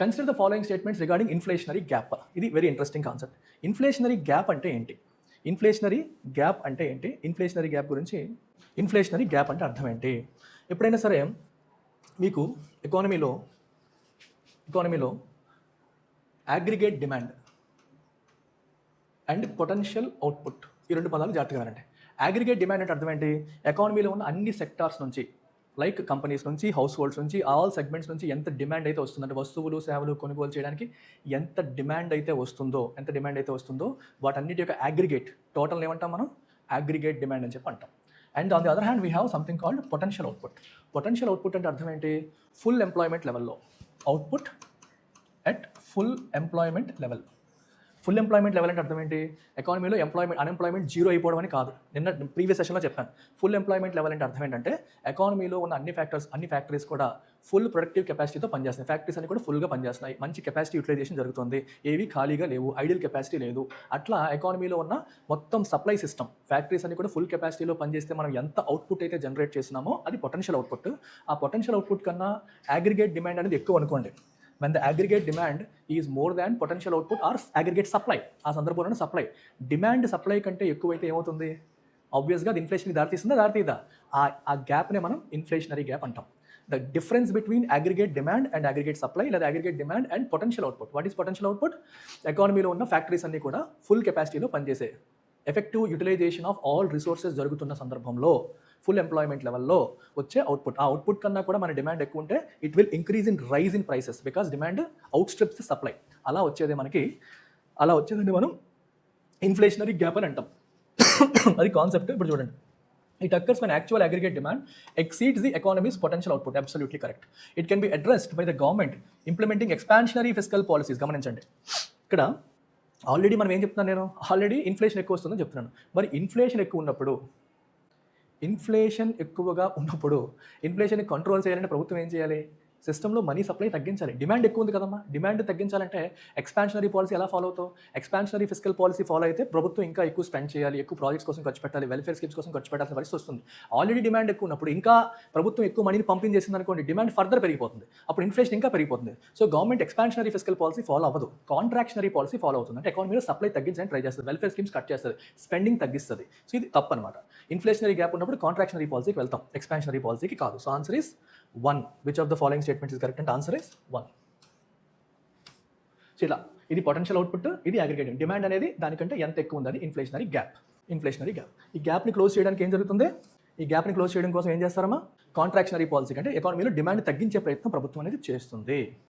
Consider the following statements regarding inflationary gap. ఇది very interesting concept. Inflationary gap అంటే ఏంటి? Inflationary gap అంటే ఏంటి? ఇన్ఫ్లేషనరీ గ్యాప్ గురించి, ఇన్ఫ్లేషనరీ గ్యాప్ అంటే అర్థం ఏంటి? ఎప్పుడైనా సరే మీకు ఎకానమీలో aggregate demand and potential output, ఈ రెండు పదాలు జాగ్రత్తగా వినండి. అగ్రిగేట్ డిమాండ్ అంటే అర్థం ఏంటి? ఎకానమీలో ఉన్న అన్ని సెక్టార్స్ నుంచి, లైక్ కంపెనీస్ నుంచి, హౌస్ హోల్డ్స్ నుంచి, ఆల్ సెగ్మెంట్స్ నుంచి ఎంత డిమాండ్ అయితే వస్తుందంటే వస్తువులు సేవలు కొనుగోలు చేయడానికి ఎంత డిమాండ్ అయితే వస్తుందో వాటన్నిటి యొక్క అగ్రిగేట్ టోటల్ ఏమంటాం మనం? అగ్రిగేట్ డిమాండ్ అని చెప్పి అంటాం. And on the other hand we have something called potential output. Potential output అంటే అర్థం ఏంటి? ఫుల్ ఎంప్లాయ్మెంట్ లెవెల్లో output at full employment level. Full employment level అంటే అర్థం ఏంటి? ఎకానమీలో అన్ఎంప్లాయ్మెంట్ జీరో అయిపోవడం అని కాదు. నిన్న ప్రీవియస్ సెషన్లో చెప్పాను. ఫుల్ ఎంప్లాయ్మెంట్ లెవెల్ అంటే అర్థం ఏంటంటే ఎకానమీలో ఉన్న అన్ని ఫ్యాక్టరీస్ కూడా ఫుల్ ప్రొడక్టివ్ కెపాసిటీతో పనిచేస్తున్నాయి. ఫ్యాక్టరీస్ అన్ని కూడా ఫుల్గా పనిచేస్తున్నాయి. మంచి కెపాసిటీ యూటిలైజేషన్ జరుగుతుంది. ఏవి ఖాళీగా లేవు, ఐడియల్ కెపాసిటీ లేదు. అట్లా ఎకానమీలో ఉన్న మొత్తం సప్లై సిస్టమ్, ఫ్యాక్టరీస్ అన్ని కూడా ఫుల్ కెపాసిటీలో పనిచేస్తే మనం ఎంత అవుట్పుట్ అయితే జనరేట్ చేస్తున్నామో అది పొటెన్షియల్ అవుట్పుట్. ఆ పొటెన్షియల్ అవుట్పుట్ కన్నా అగ్రిగేట్ డిమాండ్ అనేది ఎక్కువ అనుకోండి. when the aggregate demand is more than potential output or aggregate supply, ఆ సందర్భంలో సప్లై డిమాండ్ సప్లై కంటే ఎక్కువైతే ఏమవుతుంది? ఆబ్వియస్గా అది ఇన్ఫ్లేషన్కి దారితీయదా? ఆ గ్యాప్నే మనం ఇన్ఫ్లేషనరీ గ్యాప్ అంటాం. The difference between aggregate demand and aggregate supply లేదా aggregate demand and potential output. What is potential output? ఎకానమీలో ఉన్న ఫ్యాక్టరీస్ అన్ని కూడా ఫుల్ కెపాసిటీలో పనిచేసే effective utilisation of all resources జరుగుతున్న సందర్భంలో ఫుల్ ఎంప్లాయ్మెంట్ లెవెల్లో వచ్చే అవుట్పుట్. ఆ అవుట్పుట్ కన్నా కూడా మన డిమాండ్ ఎక్కువ ఉంటే it will increase in rise in prices because demand outstrips supply. అలా వచ్చేదని మనం ఇన్ఫ్లేషనరీ గ్యాప్ అని అంటాం. అది కాన్సెప్ట్. ఇప్పుడు చూడండి, it occurs when actual aggregate demand exceeds the economy's potential output. Absolutely correct. It can be addressed by the government implementing expansionary fiscal policies. గమనించండి, ఇక్కడ ఆల్రెడీ మనం ఏం చెప్తున్నాను? నేను ఆల్రెడీ ఇన్ఫ్లేషన్ ఎక్కువ వస్తుందని చెప్తున్నాను. మరి ఇన్ఫ్లేషన్ ఎక్కువగా ఉన్నప్పుడు ఇన్ఫ్లేషన్ని కంట్రోల్ చేయాలంటే ప్రభుత్వం ఏం చేయాలి? సిస్టంలో మనీ సప్లై తగ్గించాలి. డిమాండ్ ఎక్కువ ఉంది కదమ్మా, డిమాండ్ తగ్గించాలంటే ఎక్స్పాన్షనరీ పాలసీ ఎలా ఫాలో అవుతావు? ఎక్స్పాన్షనరీ ఫిస్కల్ పాలసీ ఫాలో అయితే ప్రభుత్వం ఇంకా ఎక్కువ స్పెండ్ చేయాలి, ఎక్కువ ప్రాజెక్ట్స్ కోసం ఖర్చు పెట్టాలి, వెల్ఫేర్ స్కీమ్స్ కోసం ఖర్చు పెట్టాల్సిన పరిస్థితి వస్తుంది. ఆల్రెడీ డిమాండ్ ఎక్కువ ఉన్నప్పుడు ఇంకా ప్రభుత్వం ఎక్కువ మనీని పంపింగ్ చేసింది అనుకోండి, డిమాండ్ ఫర్దర్ పెరిగిపోతుంది. అప్పుడు ఇన్ఫ్లేషన్ ఇంకా పెరిగిపోతుంది. So government expansionary fiscal policy follow అవ్వదు, కాంట్రాక్షనరీ పాలసీ ఫాలో అవుతుంది. అంటే ఎకానమీలో సప్లై తగ్గించడానికి ట్రై చేస్తుంది, వెల్ఫేర్ స్కీమ్స్ కట్ చేస్తుంది, స్పెండింగ్ తగ్గిస్తుంది. సో ఇది తప్పు అనమాట. ఇన్ఫ్లేషనరీ గ్యాప్ ఉన్నప్పుడు కాంట్రాక్షనరీ పాలసీకి వెళ్తాం, ఎక్స్పాన్షనరీ పాలసీకి కాదు. So answer is 1. Which of the following statements is correct? And answer is 1. So ఇలా ఇది పొటెన్షియల్ అవుట్పుట్, ఇది అగ్రిగేట్ డిమాండ్ అనేది దానికంటే ఎంత ఎక్కువ ఉంది, అది ఇన్ఫ్లేషనరీ గ్యాప్. ఈ గ్యాప్ని క్లోజ్ చేయడానికి ఏం జరుగుతుంది? ఈ గ్యాప్ని క్లోజ్ చేయడం కోసం ఏం చేస్తారమ్మా? కాంట్రాక్షనరీ పాలసీ అంటే ఎకానమీలో డిమాండ్ తగ్గించే ప్రయత్నం ప్రభుత్వం అనేది చేస్తుంది.